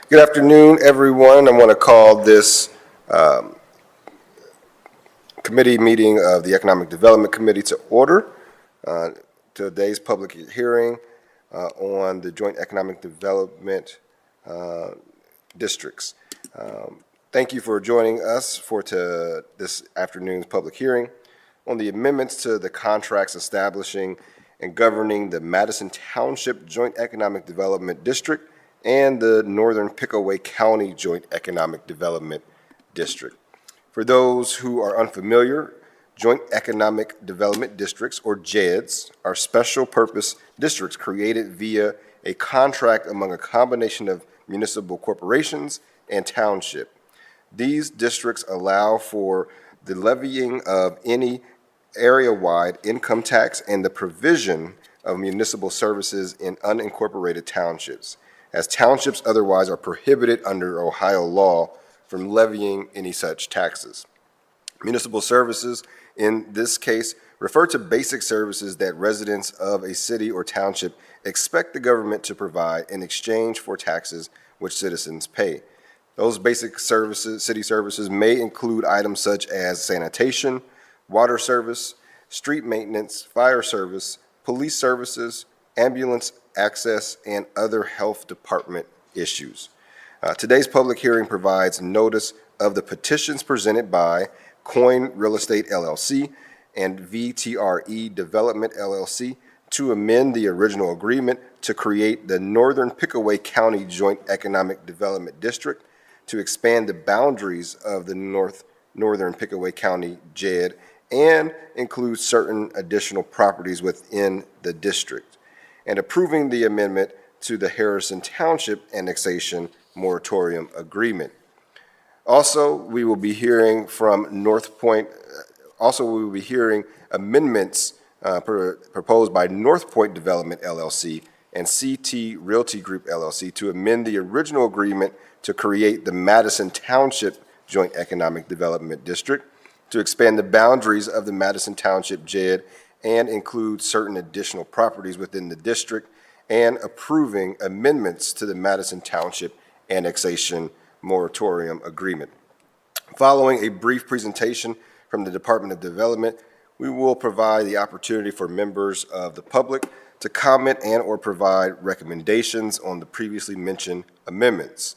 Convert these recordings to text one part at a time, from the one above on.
Good afternoon, everyone. I want to call this committee meeting of the Economic Development Committee to order. Today's public hearing on the Joint Economic Development Districts. Thank you for joining us for this afternoon's public hearing on the amendments to the contracts establishing and governing the Madison Township Joint Economic Development District and the Northern Pickaway County Joint Economic Development District. For those who are unfamiliar, Joint Economic Development Districts, or JEDs, are special purpose districts created via a contract among a combination of municipal corporations and township. These districts allow for the levying of any area-wide income tax and the provision of municipal services in unincorporated townships, as townships otherwise are prohibited under Ohio law from levying any such taxes. Municipal services, in this case, refer to basic services that residents of a city or township expect the government to provide in exchange for taxes which citizens pay. Those basic services, city services, may include items such as sanitation, water service, street maintenance, fire service, police services, ambulance access, and other health department issues. Today's public hearing provides notice of the petitions presented by Coin Real Estate LLC and VTRE Development LLC to amend the original agreement to create the Northern Pickaway County Joint Economic Development District, to expand the boundaries of the Northern Pickaway County JED, and include certain additional properties within the district, and approving the amendment to the Harrison Township Annexation Moratorium Agreement. Also, we will be hearing from North Point, amendments proposed by North Point Development LLC and CT Realty Group LLC to amend the original agreement to create the Madison Township Joint Economic Development District, to expand the boundaries of the Madison Township JED and include certain additional properties within the district, and approving amendments to the Madison Township Annexation Moratorium Agreement. Following a brief presentation from the Department of Development, we will provide the opportunity for members of the public to comment and or provide recommendations on the previously mentioned amendments.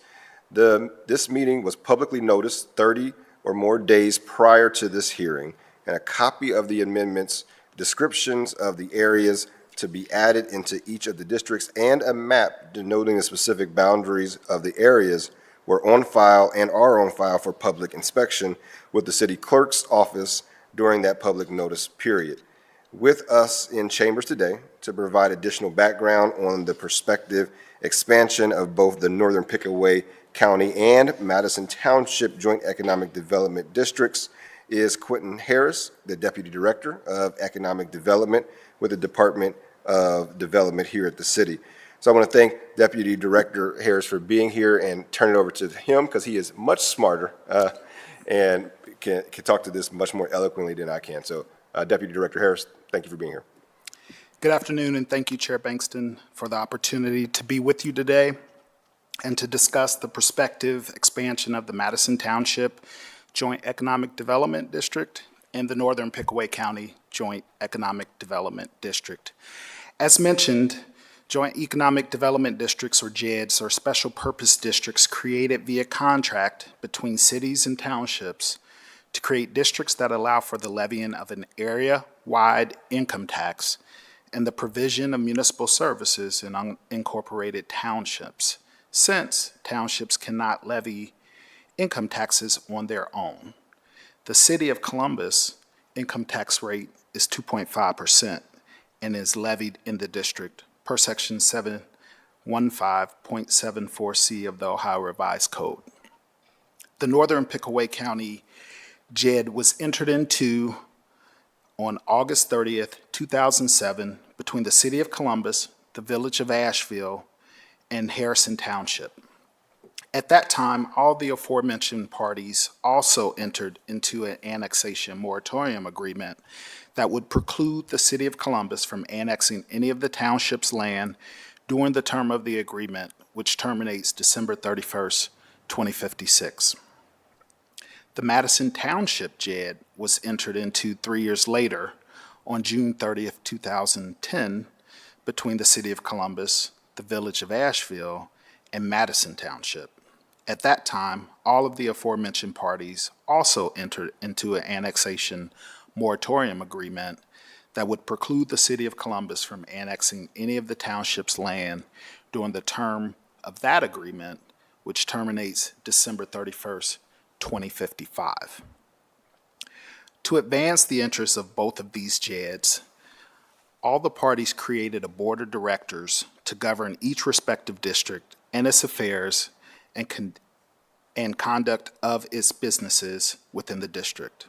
This meeting was publicly noticed 30 or more days prior to this hearing, and a copy of the amendments, descriptions of the areas to be added into each of the districts, and a map denoting the specific boundaries of the areas were on file and are on file for public inspection with the city clerk's office during that public notice period. With us in chambers today to provide additional background on the prospective expansion of both the Northern Pickaway County and Madison Township Joint Economic Development Districts is Quentin Harris, the Deputy Director of Economic Development with the Department of Development here at the city. So I want to thank Deputy Director Harris for being here and turn it over to him, because he is much smarter and can talk to this much more eloquently than I can. So Deputy Director Harris, thank you for being here. Good afternoon, and thank you, Chair Bankston, for the opportunity to be with you today and to discuss the prospective expansion of the Madison Township Joint Economic Development District and the Northern Pickaway County Joint Economic Development District. As mentioned, Joint Economic Development Districts, or JEDs, are special purpose districts created via contract between cities and townships to create districts that allow for the levying of an area-wide income tax and the provision of municipal services in unincorporated townships, since townships cannot levy income taxes on their own. The City of Columbus income tax rate is 2.5% and is levied in the district per Section 715.74C of the Ohio Revised Code. The Northern Pickaway County JED was entered into on August 30th, 2007, between the City of Columbus, the Village of Asheville, and Harrison Township. At that time, all the aforementioned parties also entered into an annexation moratorium agreement that would preclude the City of Columbus from annexing any of the township's land during the term of the agreement, which terminates December 31st, 2056. The Madison Township JED was entered into 3 years later on June 30th, 2010, between the City of Columbus, the Village of Asheville, and Madison Township. At that time, all of the aforementioned parties also entered into an annexation moratorium agreement that would preclude the City of Columbus from annexing any of the township's land during the term of that agreement, which terminates December 31st, 2055. To advance the interests of both of these JEDs, all the parties created a board of directors to govern each respective district and its affairs and conduct of its businesses within the district.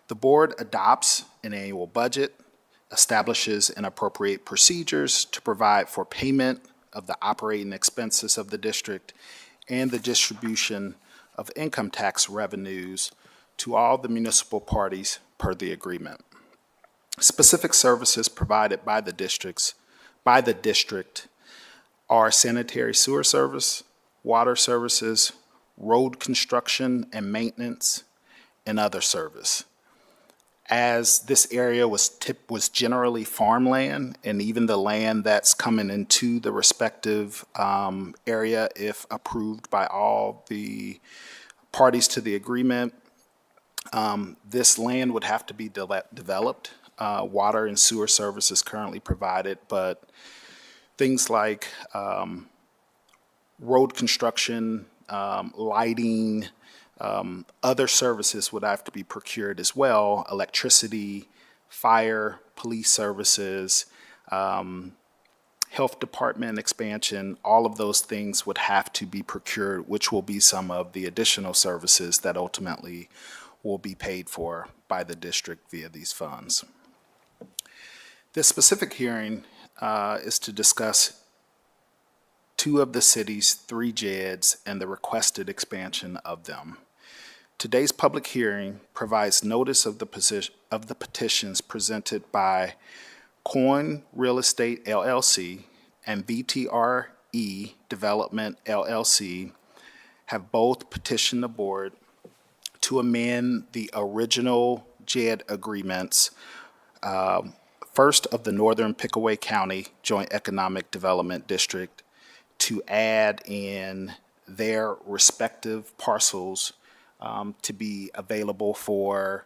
The board adopts an annual budget, establishes and appropriate procedures to provide for payment of the operating expenses of the district and the distribution of income tax revenues to all the municipal parties per the agreement. Specific services provided by the district are sanitary sewer service, water services, road construction and maintenance, and other service. As this area was generally farmland, and even the land that's coming into the respective area, if approved by all the parties to the agreement, this land would have to be developed. Water and sewer service is currently provided, but things like road construction, lighting, other services would have to be procured as well: electricity, fire, police services, health department expansion. All of those things would have to be procured, which will be some of the additional services that ultimately will be paid for by the district via these funds. This specific hearing is to discuss two of the city's 3 JEDs and the requested expansion of them. Today's public hearing provides notice of the petitions presented by Coin Real Estate LLC and VTRE Development LLC have both petitioned the board to amend the original JED agreements, first of the Northern Pickaway County Joint Economic Development District, to add in their respective parcels to be available for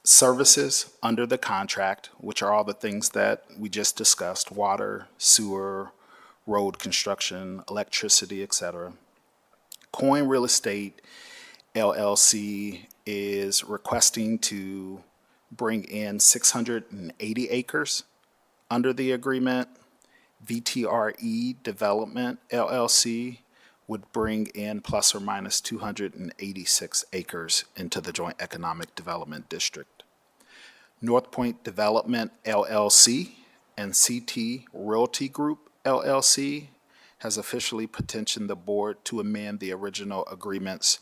services under the contract, which are all the things that we just discussed: water, sewer, road construction, electricity, etc. Coin Real Estate LLC is requesting to bring in 680 acres under the agreement. VTRE Development LLC would bring in plus or minus 286 acres into the Joint Economic Development District. North Point Development LLC and CT Realty Group LLC has officially petitioned the board to amend the original agreements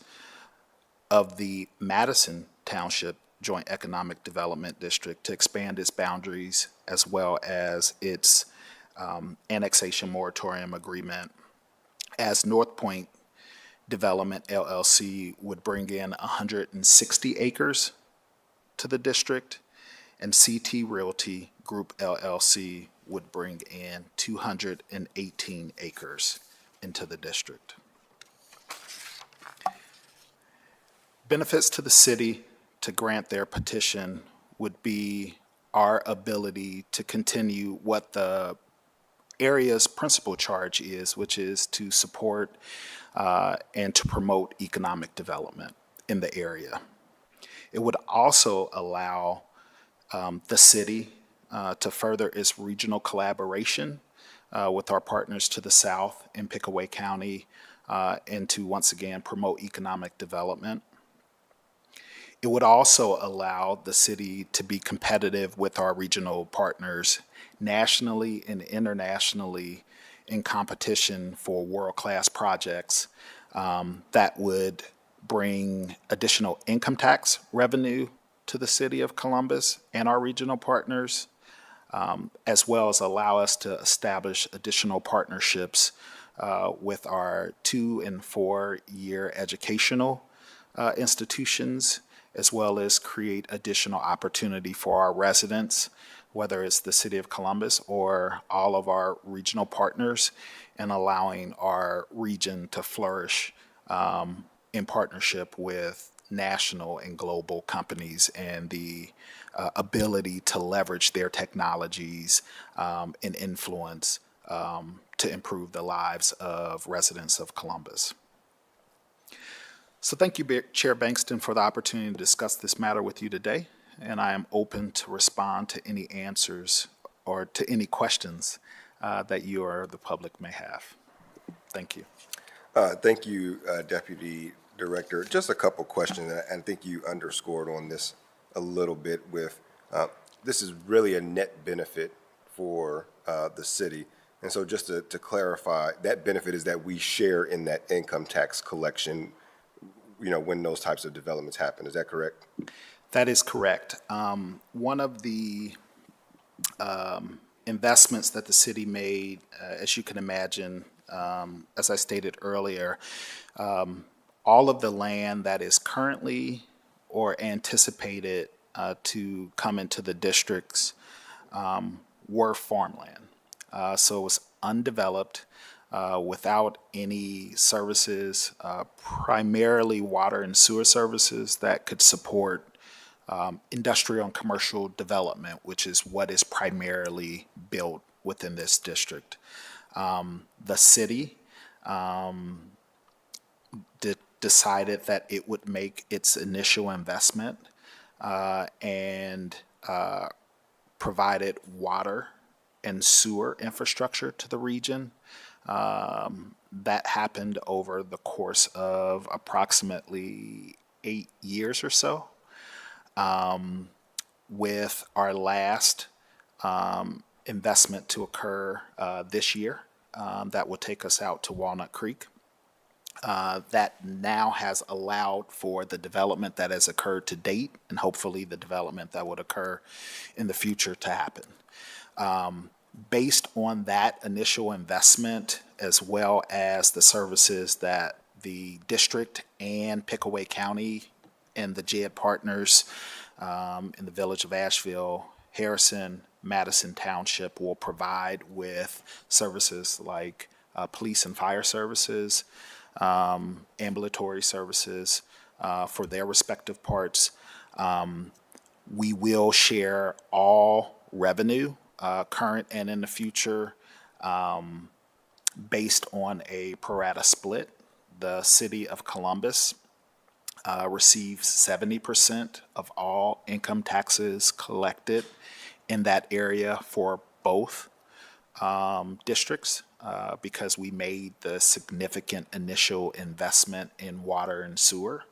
of the Madison Township Joint Economic Development District to expand its boundaries as well as its annexation moratorium agreement, as North Point Development LLC would bring in 160 acres to the district, and CT Realty Group LLC would bring in 218 acres into the district. Benefits to the city to grant their petition would be our ability to continue what the area's principal charge is, which is to support and to promote economic development in the area. It would also allow the city to further its regional collaboration with our partners to the south in Pickaway County and to once again promote economic development. It would also allow the city to be competitive with our regional partners nationally and internationally in competition for world-class projects that would bring additional income tax revenue to the city of Columbus and our regional partners, as well as allow us to establish additional partnerships with our 2- and 4-year educational institutions, as well as create additional opportunity for our residents, whether it's the City of Columbus or all of our regional partners, and allowing our region to flourish in partnership with national and global companies and the ability to leverage their technologies and influence to improve the lives of residents of Columbus. So thank you, Chair Bankston, for the opportunity to discuss this matter with you today, and I am open to respond to any answers or to any questions that you or the public may have. Thank you. Thank you, Deputy Director. Just a couple questions, and I think you underscored on this a little bit with, this is really a net benefit for the city. And so just to clarify, that benefit is that we share in that income tax collection, when those types of developments happen. Is that correct? That is correct. One of the investments that the city made, as you can imagine, as I stated earlier, all of the land that is currently or anticipated to come into the districts were farmland. So it was undeveloped, without any services, primarily water and sewer services that could support industrial and commercial development, which is what is primarily built within this district. The city decided that it would make its initial investment and provided water and sewer infrastructure to the region. That happened over the course of approximately 8 years or so, with our last investment to occur this year that will take us out to Walnut Creek. That now has allowed for the development that has occurred to date, and hopefully the development that would occur in the future to happen. Based on that initial investment, as well as the services that the district and Pickaway County and the JED partners in the village of Asheville, Harrison, Madison Township will provide with services like police and fire services, ambulatory services for their respective parts. We will share all revenue, current and in the future, based on a pro rata split. The City of Columbus receives 70% of all income taxes collected in that area for both districts, because we made the significant initial investment in water and sewer.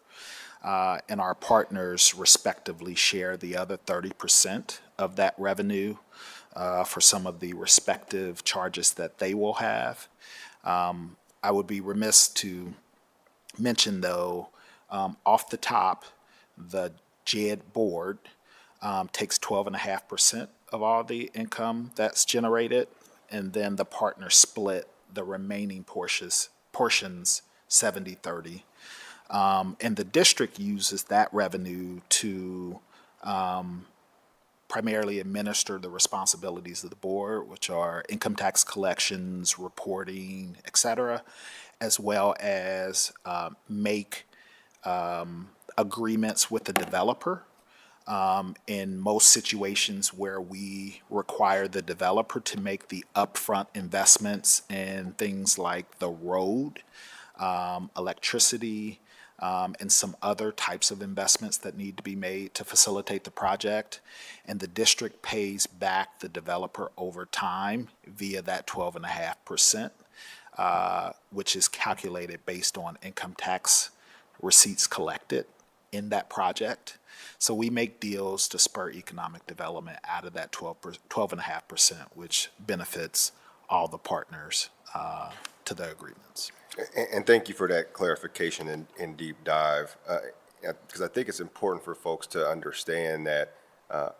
And our partners respectively share the other 30% of that revenue for some of the respective charges that they will have. I would be remiss to mention, though, off the top, the JED board takes 12.5% of all the income that's generated, and then the partners split the remaining portions 70-30. And the district uses that revenue to primarily administer the responsibilities of the board, which are income tax collections, reporting, et cetera, as well as make agreements with the developer in most situations where we require the developer to make the upfront investments in things like the road, electricity, and some other types of investments that need to be made to facilitate the project. And the district pays back the developer over time via that 12.5%, which is calculated based on income tax receipts collected in that project. So we make deals to spur economic development out of that 12.5%, which benefits all the partners to the agreements. And thank you for that clarification and deep dive, because I think it's important for folks to understand that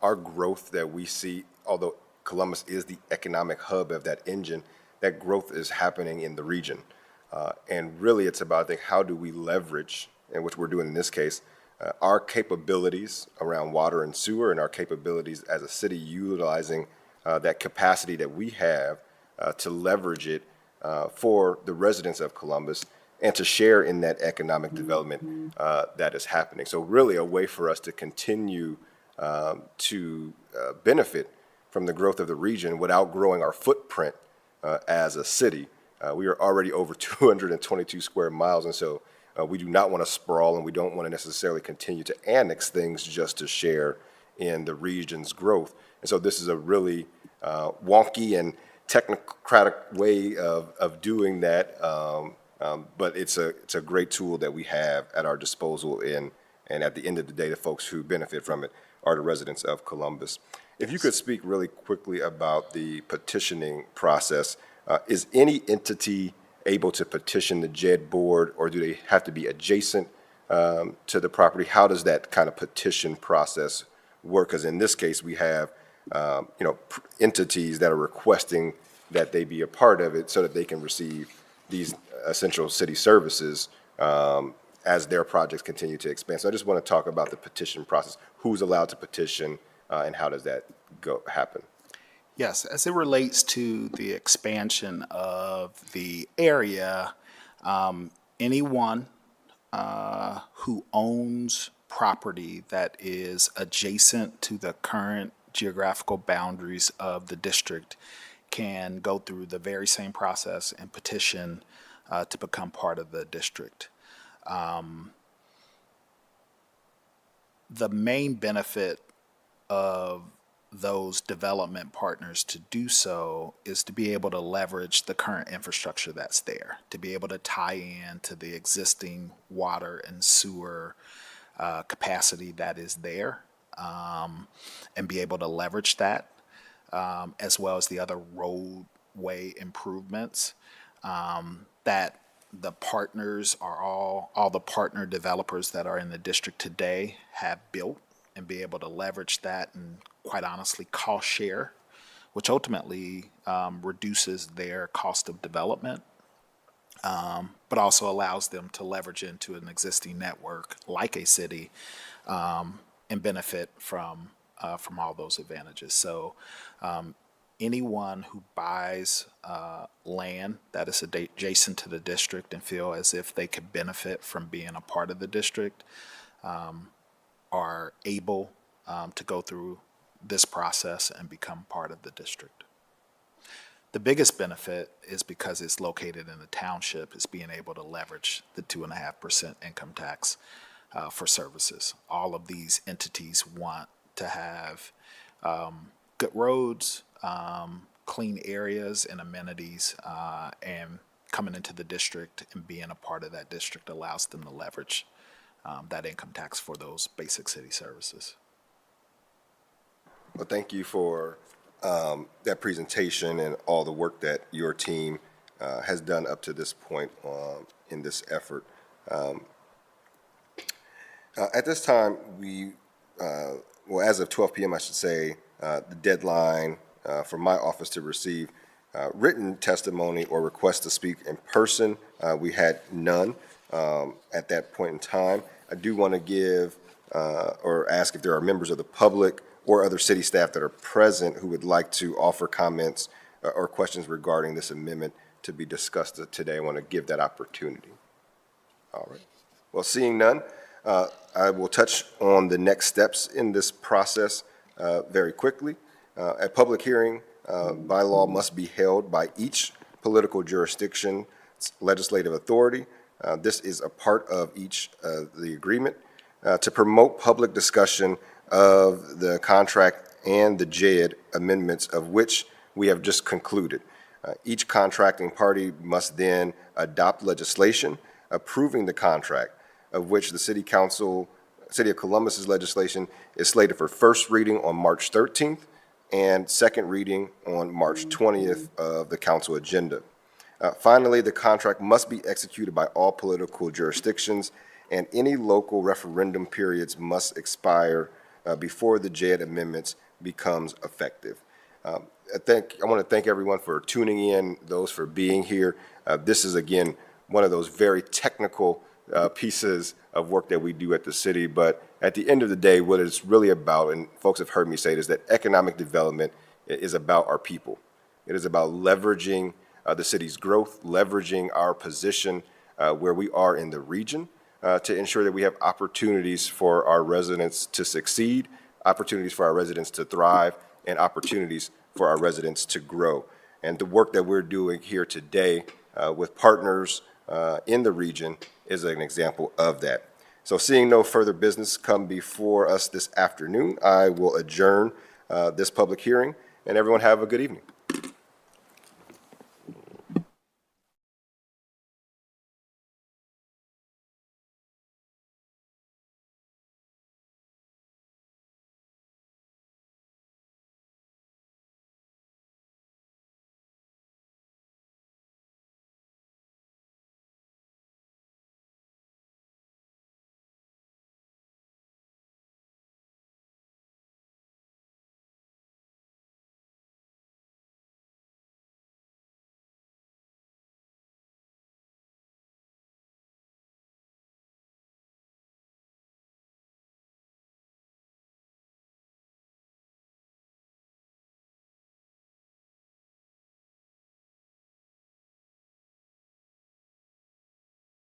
our growth that we see, although Columbus is the economic hub of that engine, that growth is happening in the region. And really, it's about, I think, how do we leverage, and which we're doing in this case, our capabilities around water and sewer and our capabilities as a city utilizing that capacity that we have to leverage it for the residents of Columbus and to share in that economic development that is happening. So really a way for us to continue to benefit from the growth of the region without growing our footprint as a city. We are already over 222 square miles, and so we do not want to sprawl, and we don't want to necessarily continue to annex things just to share in the region's growth. And so this is a really wonky and technocratic way of doing that, but it's a great tool that we have at our disposal, and at the end of the day, the folks who benefit from it are the residents of Columbus. If you could speak really quickly about the petitioning process, is any entity able to petition the JED board, or do they have to be adjacent to the property? How does that kind of petition process work? Because in this case, we have entities that are requesting that they be a part of it so that they can receive these essential city services as their projects continue to expand. So I just want to talk about the petition process. Who's allowed to petition, and how does that happen? Yes, as it relates to the expansion of the area, anyone who owns property that is adjacent to the current geographical boundaries of the district can go through the very same process and petition to become part of the district. The main benefit of those development partners to do so is to be able to leverage the current infrastructure that's there, to be able to tie in to the existing water and sewer capacity that is there, and be able to leverage that, as well as the other roadway improvements that the partners are all the partner developers that are in the district today have built, and be able to leverage that and, quite honestly, cost share, which ultimately reduces their cost of development, but also allows them to leverage into an existing network like a city and benefit from all those advantages. So anyone who buys land that is adjacent to the district and feel as if they could benefit from being a part of the district are able to go through this process and become part of the district. The biggest benefit is because it's located in the township, is being able to leverage the 2.5% income tax for services. All of these entities want to have good roads, clean areas and amenities, and coming into the district and being a part of that district allows them to leverage that income tax for those basic city services. Well, thank you for that presentation and all the work that your team has done up to this point in this effort. At this time, as of 12 p.m., I should say, the deadline for my office to receive written testimony or request to speak in person, we had none at that point in time. I do want to give or ask if there are members of the public or other city staff that are present who would like to offer comments or questions regarding this amendment to be discussed today. I want to give that opportunity. All right. Well, seeing none, I will touch on the next steps in this process very quickly. A public hearing by law must be held by each political jurisdiction's legislative authority. This is a part of the agreement to promote public discussion of the contract and the JED amendments of which we have just concluded. Each contracting party must then adopt legislation approving the contract, of which the City of Columbus's legislation is slated for first reading on March 13th and second reading on March 20th of the council agenda. Finally, the contract must be executed by all political jurisdictions, and any local referendum periods must expire before the JED amendments becomes effective. I want to thank everyone for tuning in, those for being here. This is, again, one of those very technical pieces of work that we do at the city, but at the end of the day, what it's really about, and folks have heard me say it, is that economic development is about our people. It is about leveraging the city's growth, leveraging our position where we are in the region to ensure that we have opportunities for our residents to succeed, opportunities for our residents to thrive, and opportunities for our residents to grow. And the work that we're doing here today with partners in the region is an example of that. So seeing no further business come before us this afternoon, I will adjourn this public hearing, and everyone have a good evening.